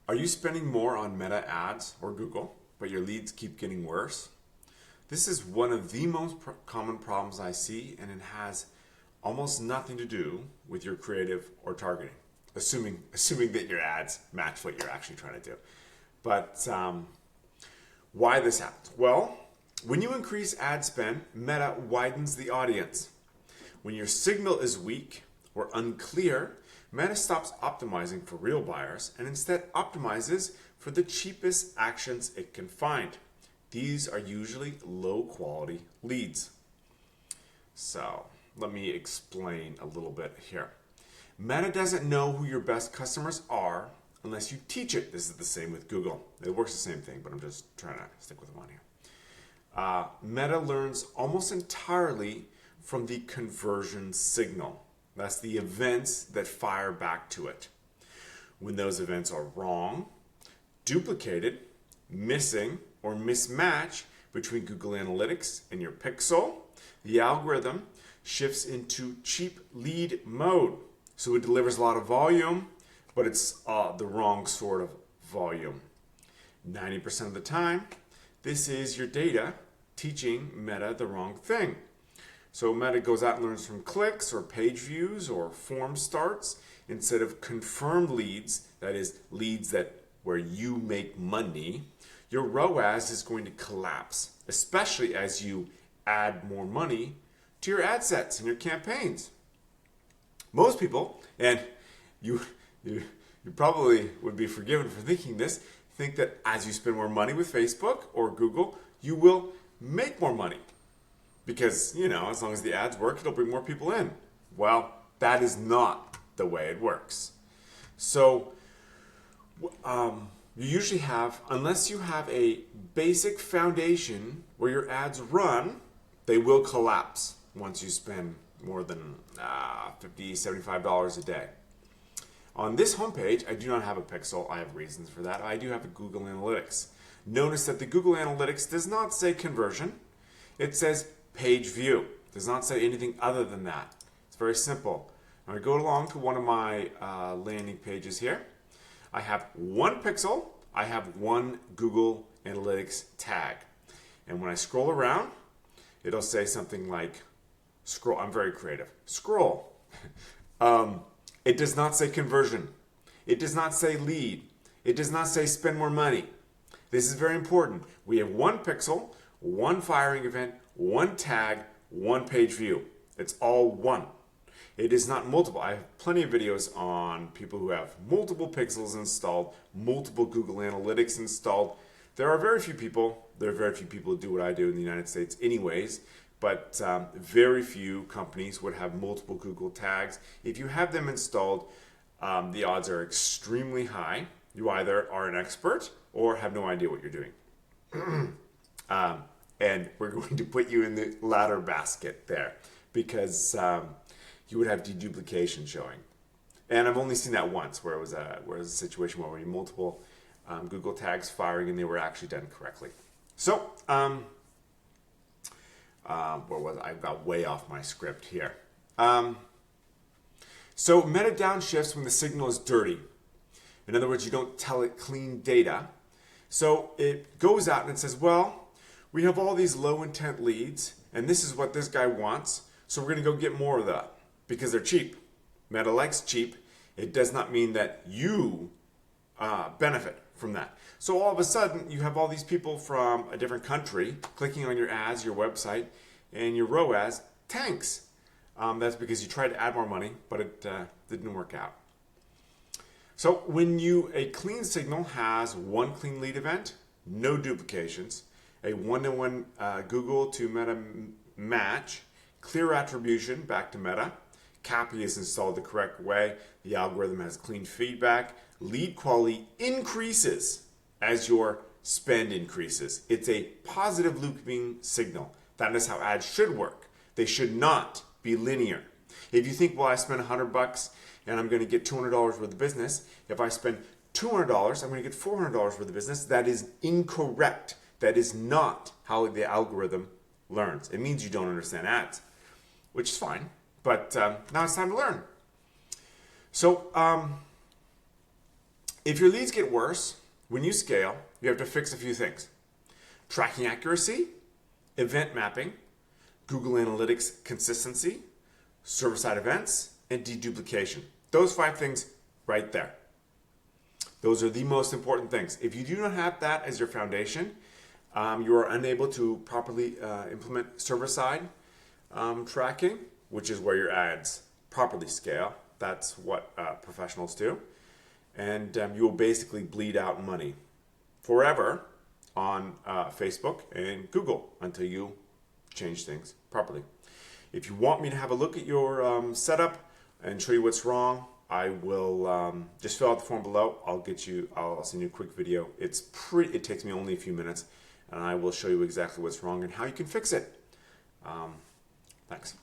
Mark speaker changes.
Speaker 1: Are you spending more on Meta ads or Google, but your leads keep getting worse? This is one of the most common problems I see, and it has almost nothing to do with your creative or targeting, assuming that your ads match what you're actually trying to do. But why this happens? Well, when you increase ad spend, Meta widens the audience. When your signal is weak or unclear, Meta stops optimizing for real buyers and instead optimizes for the cheapest actions it can find. These are usually low quality leads. So let me explain a little bit here. Meta doesn't know who your best customers are unless you teach it. This is the same with Google. It works the same thing, but I'm just trying to stick with one here. Meta learns almost entirely from the conversion signal. That's the events that fire back to it. When those events are wrong, duplicated, missing, or mismatch between Google Analytics and your pixel, the algorithm shifts into cheap lead mode. So it delivers a lot of volume, but it's the wrong sort of volume. 90% of the time, this is your data teaching Meta the wrong thing. So Meta goes out and learns from clicks or page views or form starts instead of confirmed leads, that is leads where you make money. Your ROAS is going to collapse, especially as you add more money to your ad sets and your campaigns. Most people, and you probably would be forgiven for thinking this, think that as you spend more money with Facebook or Google, you will make more money. Because, as long as the ads work, it'll bring more people in. Well, that is not the way it works. So, you usually have, unless you have a basic foundation where your ads run, they will collapse once you spend more than $50, $75 a day. On this homepage, I do not have a pixel. I have reasons for that. I do have a Google Analytics. Notice that the Google Analytics does not say conversion. It says page view. It does not say anything other than that. It's very simple. I'm going to go along to one of my landing pages here. I have one pixel. I have one Google Analytics tag. And when I scroll around, it'll say something like, scroll. I'm very creative. Scroll. It does not say conversion. It does not say lead. It does not say spend more money. This is very important. We have one pixel, one firing event, one tag, one page view. It's all one. It is not multiple. I have plenty of videos on people who have multiple pixels installed, multiple Google Analytics installed. There are very few people who do what I do in the United States anyways, but very few companies would have multiple Google tags. If you have them installed, the odds are extremely high. You either are an expert or have no idea what you're doing. And we're going to put you in the latter basket there because you would have deduplication showing. And I've only seen that once where it was a situation where we had multiple Google tags firing and they were actually done correctly. So, where was I? Got way off my script here. So Meta downshifts when the signal is dirty. In other words, you don't tell it clean data. So it goes out and it says, well, we have all these low intent leads, and this is what this guy wants, so we're going to go get more of that because they're cheap. Meta likes cheap. It does not mean that you benefit from that. So all of a sudden, you have all these people from a different country clicking on your ads, your website, and your ROAS tanks. That's because you tried to add more money, but it didn't work out. So when a clean signal has one clean lead event, no duplications, a one-to-one Google to Meta match, clear attribution back to Meta, copy is installed the correct way, the algorithm has clean feedback, lead quality increases as your spend increases. It's a positive looping signal. That is how ads should work. They should not be linear. If you think, well, I spent $100 and I'm going to get $200 worth of business, if I spend $200, I'm going to get $400 worth of business, that is incorrect. That is not how the algorithm learns. It means you don't understand ads, which is fine, but now it's time to learn. So If your leads get worse, when you scale, you have to fix a few things. Tracking accuracy, event mapping, Google Analytics consistency, server-side events, and deduplication. Those 5 things right there. Those are the most important things. If you do not have that as your foundation, you are unable to properly implement server-side tracking, which is where your ads properly scale. That's what professionals do. And you will basically bleed out money forever on Facebook and Google until you change things properly. If you want me to have a look at your setup and show you what's wrong, I will just fill out the form below. I'll send you a quick video. It takes me only a few minutes, and I will show you exactly what's wrong and how you can fix it. Thanks.